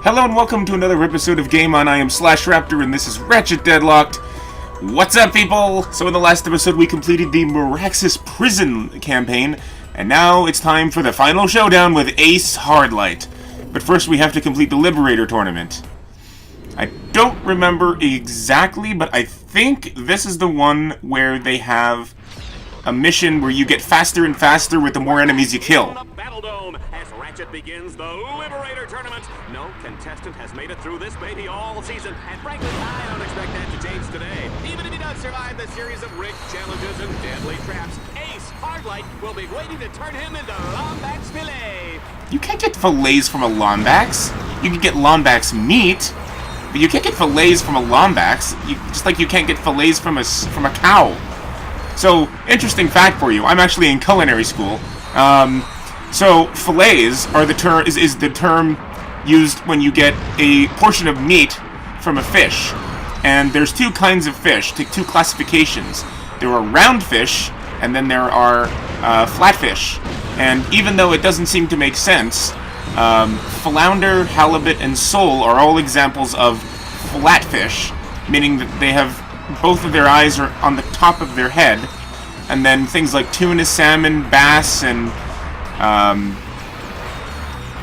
Hello and welcome to another episode of Game On. I am Slash Raptor and this is Ratchet Deadlocked. What's up, people? So in the last episode we completed the Miraxis Prison campaign, and now it's time for the final showdown with Ace Hardlight. But first we have to complete the Liberator Tournament. I don't remember exactly, but I think this is the one where they have a mission where you get faster and faster with the more enemies you kill. Ratchet begins the Liberator Tournament. No contestant has made it through this baby all season, and frankly, I don't expect that to change today. Even if he does survive the series of rigged challenges and deadly traps, Ace Hardlight will be waiting to turn him into Lombax filet. You can't get fillets from a Lombax. You can get Lombax meat, but you can't get fillets from a Lombax. Just like you can't get fillets from a cow. So, interesting fact for you. I'm actually in culinary school. So fillets are the term is the term used when you get a portion of meat from a fish. And there's two kinds of fish, two classifications. There are round fish, and then there are flatfish. And even though it doesn't seem to make sense, flounder, halibut, and sole are all examples of flatfish, meaning that they have both of their eyes are on the top of their head. And then things like tuna, salmon, bass, and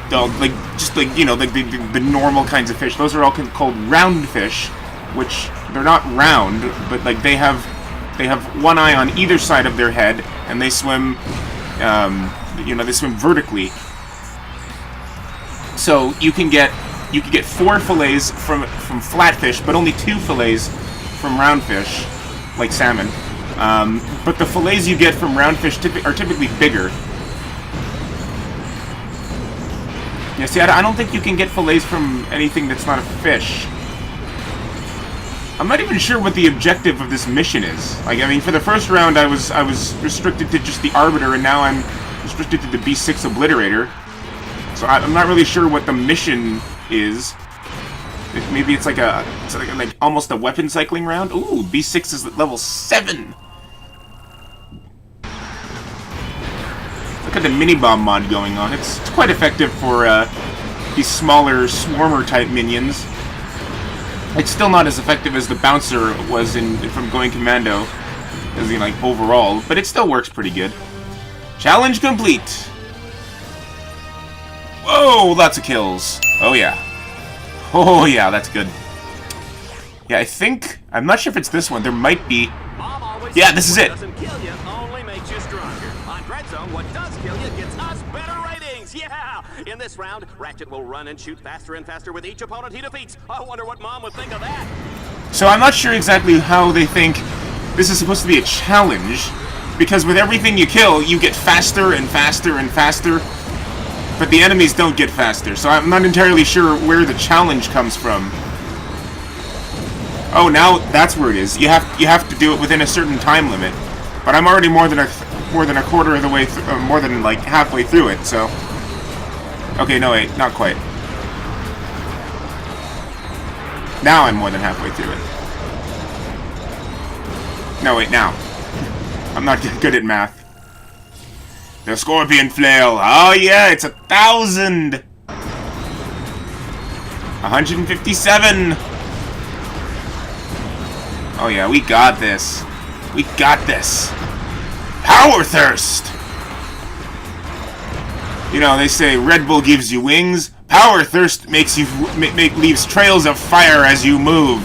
the normal kinds of fish. Those are all called round fish, which they're not round, but like they have one eye on either side of their head, and they swim, they swim vertically. So you can get 4 fillets from flatfish, but only 2 fillets from round fish, like salmon. But the fillets you get from round fish are typically bigger. Yeah, see, I don't think you can get fillets from anything that's not a fish. I'm not even sure what the objective of this mission is. Like, I mean, for the first round, I was restricted to just the Arbiter, and now I'm restricted to the B6 Obliterator. So I'm not really sure what the mission is. Maybe it's like almost a weapon cycling round. Ooh, B6 is at level 7. Look at the mini-bomb mod going on. It's quite effective for these smaller swarmer-type minions. It's still not as effective as the bouncer was from Going Commando, as in, like, overall, but it still works pretty good. Challenge complete! Whoa, lots of kills. Oh yeah. Oh yeah, that's good. Yeah, I'm not sure if it's this one. There might be. Yeah, this is it. Doesn't kill you, only makes you stronger. On DreadZone, what does kill you gets us better ratings. Yeah! In this round, Ratchet will run and shoot faster and faster with each opponent he defeats. I wonder what Mom would think of that. So I'm not sure exactly how they think this is supposed to be a challenge, because with everything you kill, you get faster and faster and faster, but the enemies don't get faster. So I'm not entirely sure where the challenge comes from. Oh, now that's where it is. You have to do it within a certain time limit. But I'm already more than a quarter of the way, more than like halfway through it. So, okay, no wait, not quite. Now I'm more than halfway through it. No wait, now I'm not good at math. The Scorpion Flail. Oh yeah, it's 1,000. 157. Oh yeah, we got this. We got this. Power Thirst! You know, they say Red Bull gives you wings. Power Thirst makes you leaves trails of fire as you move.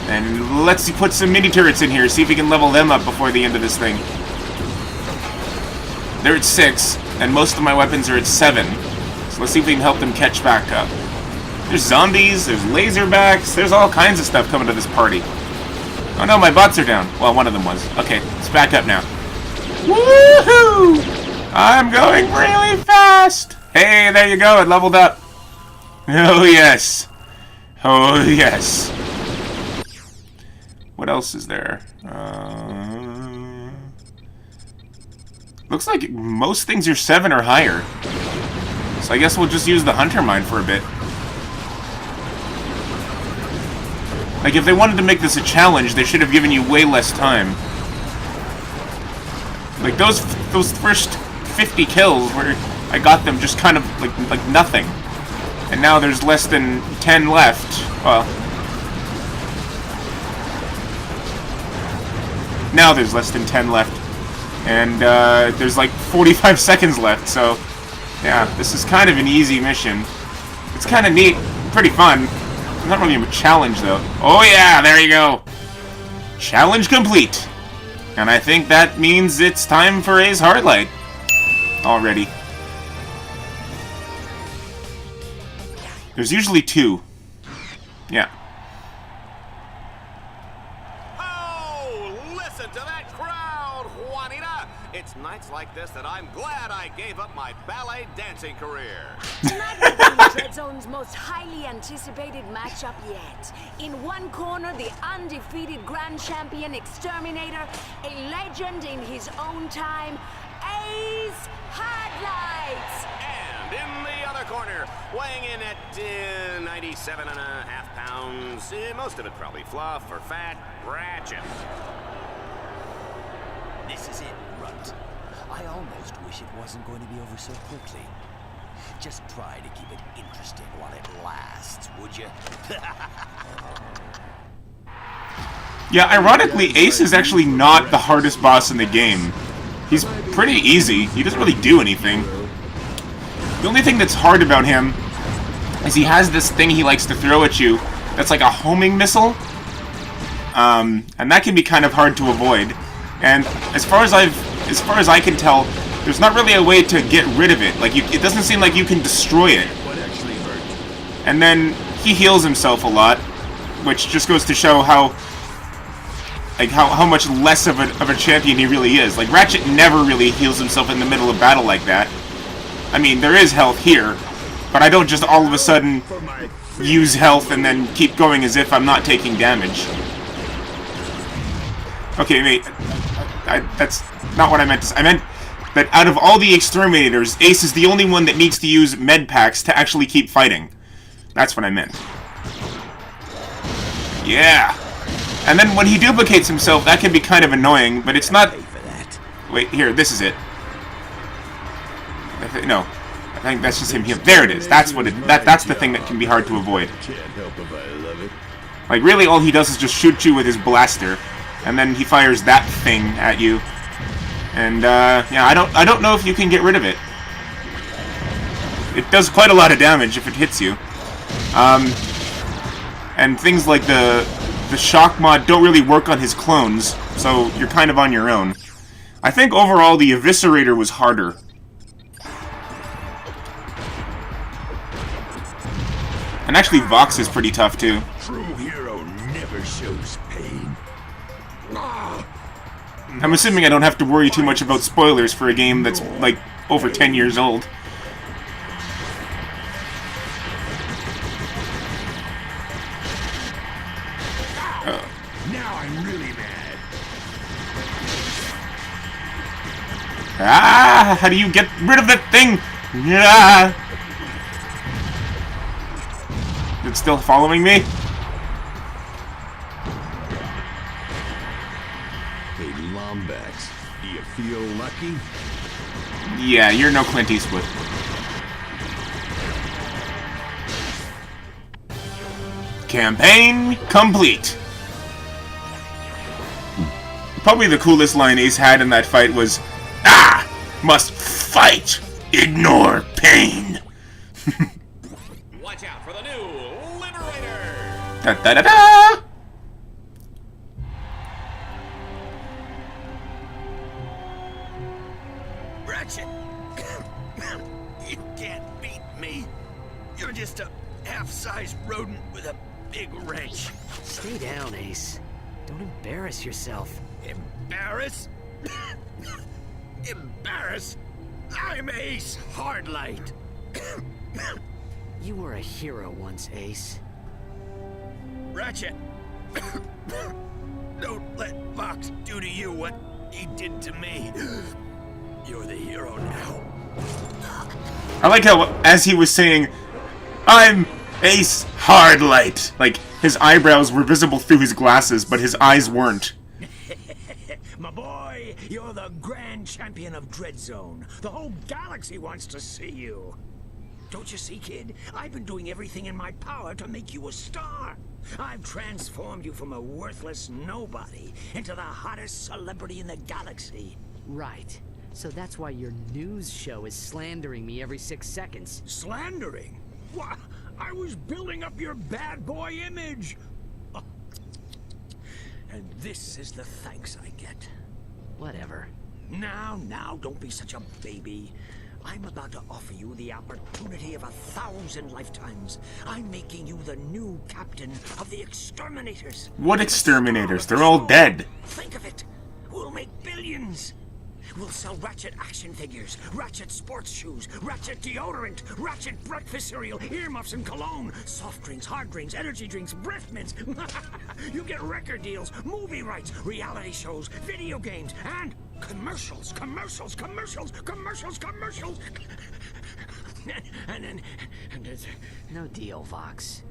And let's put some mini turrets in here, see if we can level them up before the end of this thing. They're at 6, and most of my weapons are at 7. So let's see if we can help them catch back up. There's zombies, there's laserbacks, there's all kinds of stuff coming to this party. Oh no, my bots are down. Well, one of them was. Okay, it's back up now. Woohoo! I'm going really fast! Hey, there you go, it leveled up. Oh yes. Oh yes. What else is there? Looks like most things are 7 or higher. So I guess we'll just use the Hunter Mine for a bit. Like, if they wanted to make this a challenge, they should have given you way less time. Like, those first 50 kills where I got them just kind of like nothing. And now there's less than 10 left. Well, now there's less than 10 left. And there's like 45 seconds left, so yeah, this is kind of an easy mission. It's kind of neat, pretty fun. Not really a challenge, though. Oh yeah, there you go. Challenge complete. And I think that means it's time for Ace Hardlight. Already. There's usually 2. Yeah. Oh, listen to that crowd, Juanita. It's nights like this that I'm glad I gave up my ballet dancing career. Tonight will be DreadZone's most highly anticipated matchup yet. In one corner, the undefeated Grand Champion Exterminator, a legend in his own time, Ace Hardlight. And in the other corner, weighing in at 97.5 pounds, most of it probably fluff or fat, Ratchet. This is it, Runt. I almost wish it wasn't going to be over so quickly. Just try to keep it interesting while it lasts, would you? Yeah, ironically, Ace is actually not the hardest boss in the game. He's pretty easy. He doesn't really do anything. The only thing that's hard about him is he has this thing he likes to throw at you that's like a homing missile. And that can be kind of hard to avoid. And as far as I can tell, there's not really a way to get rid of it. Like, it doesn't seem like you can destroy it. And then he heals himself a lot, which just goes to show how much less of a champion he really is. Like, Ratchet never really heals himself in the middle of battle like that. I mean, there is health here, but I don't just all of a sudden use health and then keep going as if I'm not taking damage. Okay, mate, that's not what I meant to say. I meant that out of all the Exterminators, Ace is the only one that needs to use med packs to actually keep fighting. That's what I meant. Yeah. And then when he duplicates himself, that can be kind of annoying, but it's not... Wait, here, this is it. No, I think that's just him here. There it is. That's what that's the thing that can be hard to avoid. Like, really, all he does is just shoot you with his blaster, and then he fires that thing at you. And yeah, I don't know if you can get rid of it. It does quite a lot of damage if it hits you. And things like the shock mod don't really work on his clones, so you're kind of on your own. I think overall the Eviscerator was harder. And actually Vox is pretty tough too. True hero never shows pain. I'm assuming I don't have to worry too much about spoilers for a game that's, like, over 10 years old. Now I'm really mad. Ah! How do you get rid of that thing? Yeah! It's still following me? Hey, Lombax, do you feel lucky? Yeah, you're no Clint Eastwood. Campaign complete. Probably the coolest line Ace had in that fight was, "Ah! Must fight! Ignore pain!" Watch out for the new Liberator! Da-da-da-da! Ratchet! You can't beat me. You're just a half-sized rodent with a big wrench. Stay down, Ace. Don't embarrass yourself. Embarrass? Embarrass? I'm Ace Hardlight. You were a hero once, Ace. Ratchet, don't let Vox do to you what he did to me. You're the hero now. I like how, as he was saying, "I'm Ace Hardlight," like, his eyebrows were visible through his glasses, but his eyes weren't. My boy, you're the grand champion of DreadZone. The whole galaxy wants to see you. Don't you see, kid? I've been doing everything in my power to make you a star. I've transformed you from a worthless nobody into the hottest celebrity in the galaxy. Right. So that's why your news show is slandering me every 6 seconds. Slandering? Why, I was building up your bad boy image. Oh. And this is the thanks I get. Whatever. Now, don't be such a baby. I'm about to offer you the opportunity of 1,000 lifetimes. I'm making you the new captain of the Exterminators. What Exterminators? They're all dead. Think of it. We'll make billions. We'll sell Ratchet action figures, Ratchet sports shoes, Ratchet deodorant, Ratchet breakfast cereal, earmuffs and cologne, soft drinks, hard drinks, energy drinks, breath mints. You get record deals, movie rights, reality shows, video games, and commercials. and No deal, Vox.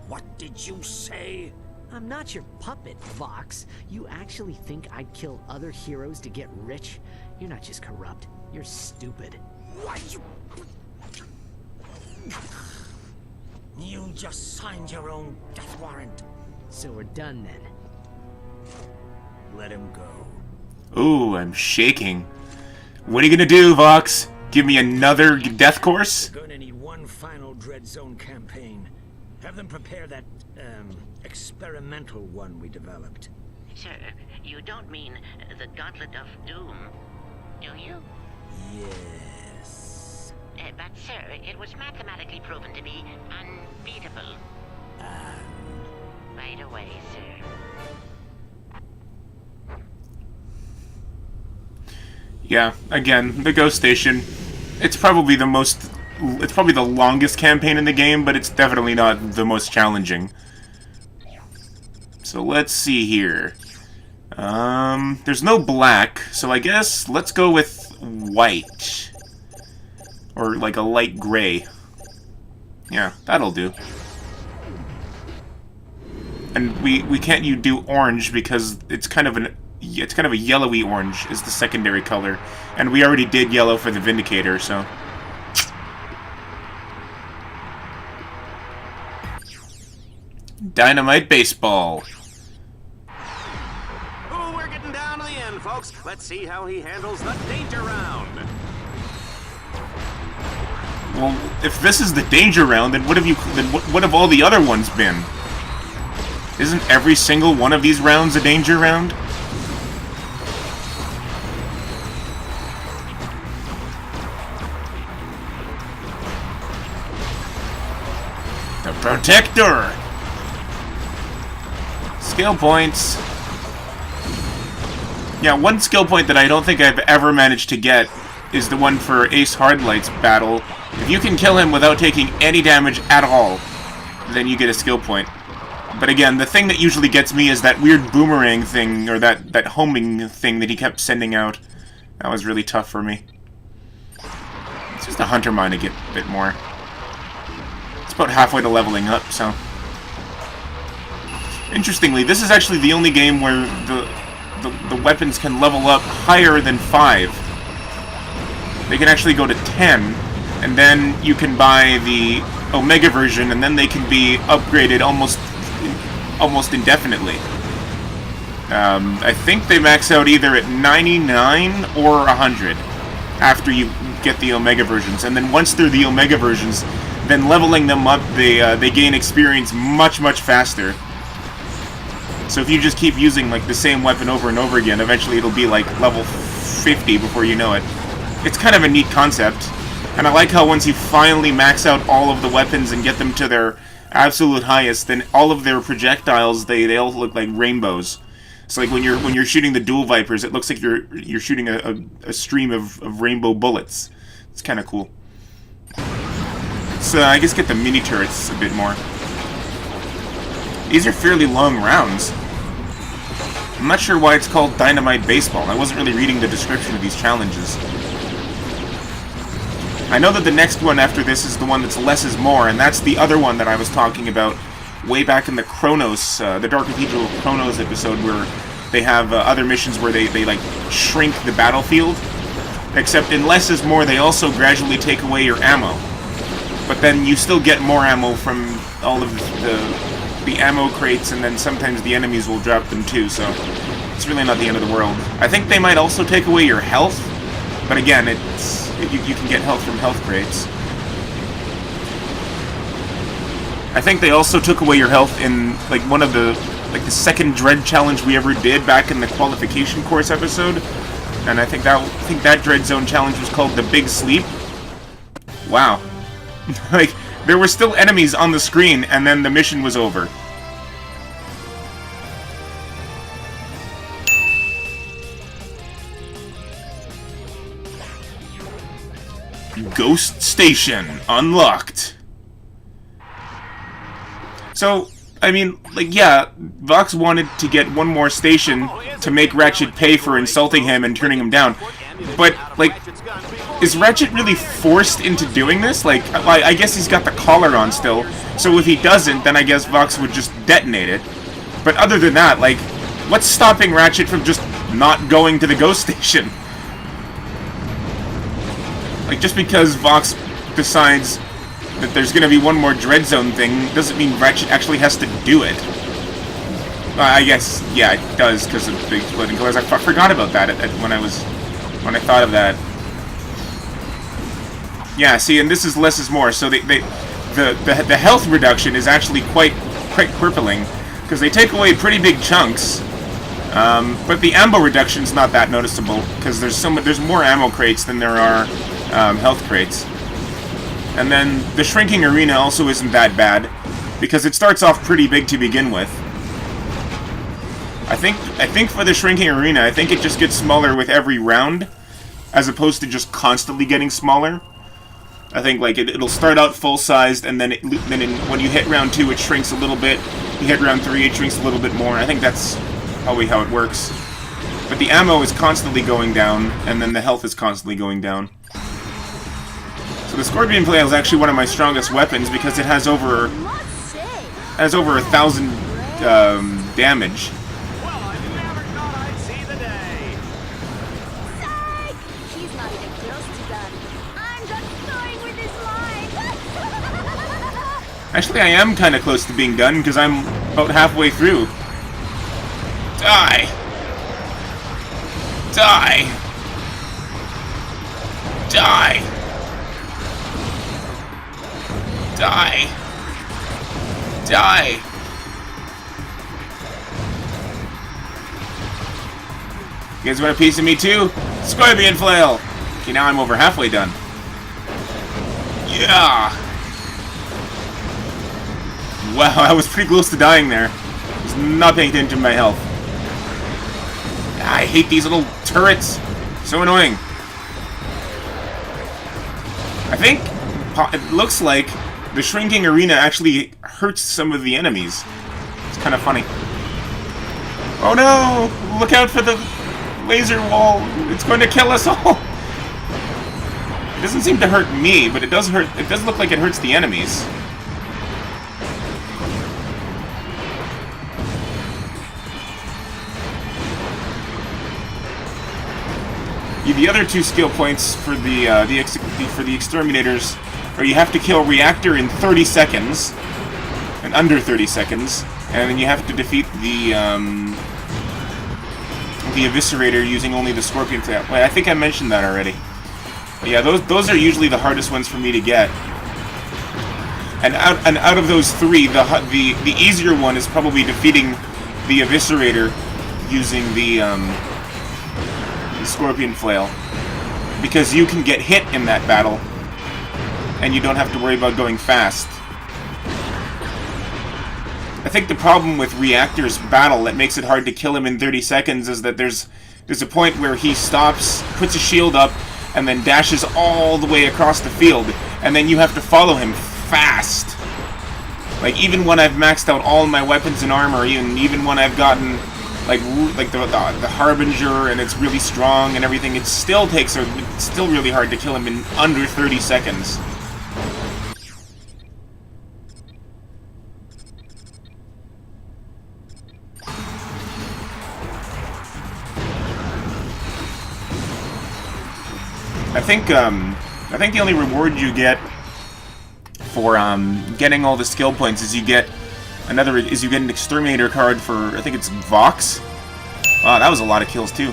what did you say? I'm not your puppet, Vox. You actually think I'd kill other heroes to get rich? You're not just corrupt. You're stupid. Why you just signed your own death warrant. So we're done then. Let him go. Ooh, I'm shaking. What are you gonna do, Vox? Give me another death course? We're gonna need one final DreadZone campaign. Have them prepare that, experimental one we developed. Sir, you don't mean the Gauntlet of Doom, do you? Yes. But, sir, it was mathematically proven to be unbeatable. Right away, sir. Yeah, again, the Ghost Station. It's probably the longest campaign in the game, but it's definitely not the most challenging. So let's see here. There's no black, so I guess let's go with white. Or like a light gray. Yeah, that'll do. And we can't do orange because it's kind of a yellowy orange is the secondary color. And we already did yellow for the Vindicator, so... Dynamite Baseball. Oh, we're getting down to the end, folks. Let's see how he handles the danger round. Well, if this is the danger round, then what have all the other ones been? Isn't every single one of these rounds a danger round? The Protector! Skill points. Yeah, one skill point that I don't think I've ever managed to get is the one for Ace Hardlight's battle. If you can kill him without taking any damage at all, then you get a skill point. But again, the thing that usually gets me is that weird boomerang thing, or that homing thing that he kept sending out. That was really tough for me. It's just a Hunter Mine to get a bit more. It's about halfway to leveling up, so... Interestingly, this is actually the only game where the weapons can level up higher than 5. They can actually go to 10, and then you can buy the Omega version, and then they can be upgraded almost indefinitely. I think they max out either at 99 or 100 after you get the Omega versions, and then once they're the Omega versions, then leveling them up, they gain experience much faster. So if you just keep using like the same weapon over and over again, eventually it'll be like level 50 before you know it. It's kind of a neat concept, and I like how once you finally max out all of the weapons and get them to their absolute highest, then all of their projectiles they all look like rainbows. It's like when you're shooting the Dual Vipers, it looks like you're shooting a stream of rainbow bullets. It's kind of cool. So I guess get the mini turrets a bit more. These are fairly long rounds. I'm not sure why it's called Dynamite Baseball. I wasn't really reading the description of these challenges. I know that the next one after this is the one that's less is more, and that's the other one that I was talking about way back in the Chronos, the Dark Cathedral Chronos episode, where they have other missions where they like shrink the battlefield. Except in less is more, they also gradually take away your ammo. but then you still get more ammo from all of the ammo crates, and then sometimes the enemies will drop them too, so it's really not the end of the world. I think they might also take away your health, but again, you can get health from health crates. I think they also took away your health in like one of the second Dread challenge we ever did back in the qualification course episode, and I think that DreadZone challenge was called the Big Sleep. Wow, like there were still enemies on the screen, and then the mission was over. Ghost Station unlocked. So, I mean, like, yeah, Vox wanted to get one more station to make Ratchet pay for insulting him and turning him down. But, like, is Ratchet really forced into doing this? Like, I guess he's got the collar on still, so if he doesn't, then I guess Vox would just detonate it. But other than that, like, what's stopping Ratchet from just not going to the Ghost Station? Like, just because Vox decides that there's gonna be one more DreadZone thing doesn't mean Ratchet actually has to do it. I guess, yeah, it does because of the exploding colors. I forgot about that when I thought of that. Yeah, see, and this is less is more. So the health reduction is actually quite crippling because they take away pretty big chunks. But the ammo reduction's not that noticeable because there's more ammo crates than there are health crates. And then the shrinking arena also isn't that bad because it starts off pretty big to begin with. I think for the shrinking arena, I think it just gets smaller with every round, as opposed to just constantly getting smaller. I think like it'll start out full sized, and then when you hit round 2, it shrinks a little bit. You hit round 3, it shrinks a little bit more. I think that's probably how it works. But the ammo is constantly going down, and then the health is constantly going down. So the Scorpion Flail is actually one of my strongest weapons because it has over 1,000 damage. Well, I never thought I'd see the day. Psych! He's not even close to done. I'm just toying with his life. Actually, I am kind of close to being done because I'm about halfway through. Die! Die! Die! Die! Die! You guys want a piece of me too? Scorpion Flail! Okay, now I'm over halfway done. Yeah! Wow, I was pretty close to dying there. I was not paying attention to my health. I hate these little turrets. So annoying. I think it looks like the shrinking arena actually hurts some of the enemies. It's kind of funny. Oh no! Look out for the laser wall! It's going to kill us all! It doesn't seem to hurt me, but it does hurt. It does look like it hurts the enemies. The other 2 skill points for the exterminators are you have to kill Reactor in 30 seconds, and under 30 seconds, and then you have to defeat the Eviscerator using only the Scorpion Flail. Wait, I think I mentioned that already. But yeah, those are usually the hardest ones for me to get. And out of those 3, the easier one is probably defeating the Eviscerator using the Scorpion Flail, because you can get hit in that battle and you don't have to worry about going fast. I think the problem with Reactor's battle that makes it hard to kill him in 30 seconds is that there's a point where he stops, puts a shield up, and then dashes all the way across the field, and then you have to follow him fast. Like, even when I've maxed out all my weapons and armor, even when I've gotten like the Harbinger and it's really strong and everything, it's still really hard to kill him in under 30 seconds. I think the only reward you get for getting all the skill points is you get an Exterminator card for, I think it's Vox. Wow, that was a lot of kills too.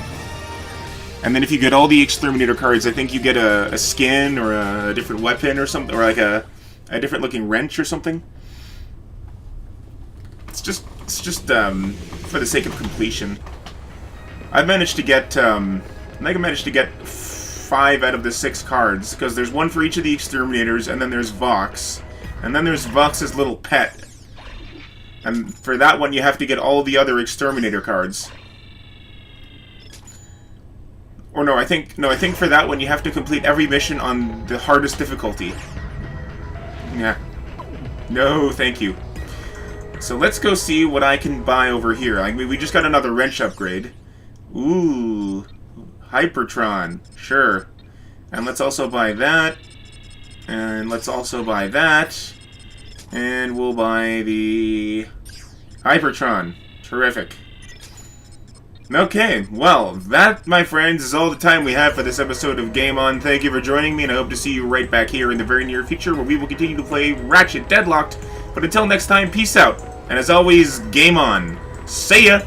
And then if you get all the Exterminator cards, I think you get a skin or a different weapon or something, or like a different looking wrench or something. It's just for the sake of completion. I've managed to get I think I managed to get 5 out of the 6 cards, because there's one for each of the Exterminators, and then there's Vox, and then there's Vox's little pet. And for that one, you have to get all the other Exterminator cards. Or no, I think for that one you have to complete every mission on the hardest difficulty. Yeah. No, thank you. So let's go see what I can buy over here. I mean, we just got another wrench upgrade. Ooh, Hypertron. Sure. And let's also buy that. And let's also buy that. And we'll buy the Hypertron. Terrific. Okay, well, that, my friends, is all the time we have for this episode of Game On. Thank you for joining me, and I hope to see you right back here in the very near future, where we will continue to play Ratchet Deadlocked. But until next time, peace out. And as always, Game On. See ya!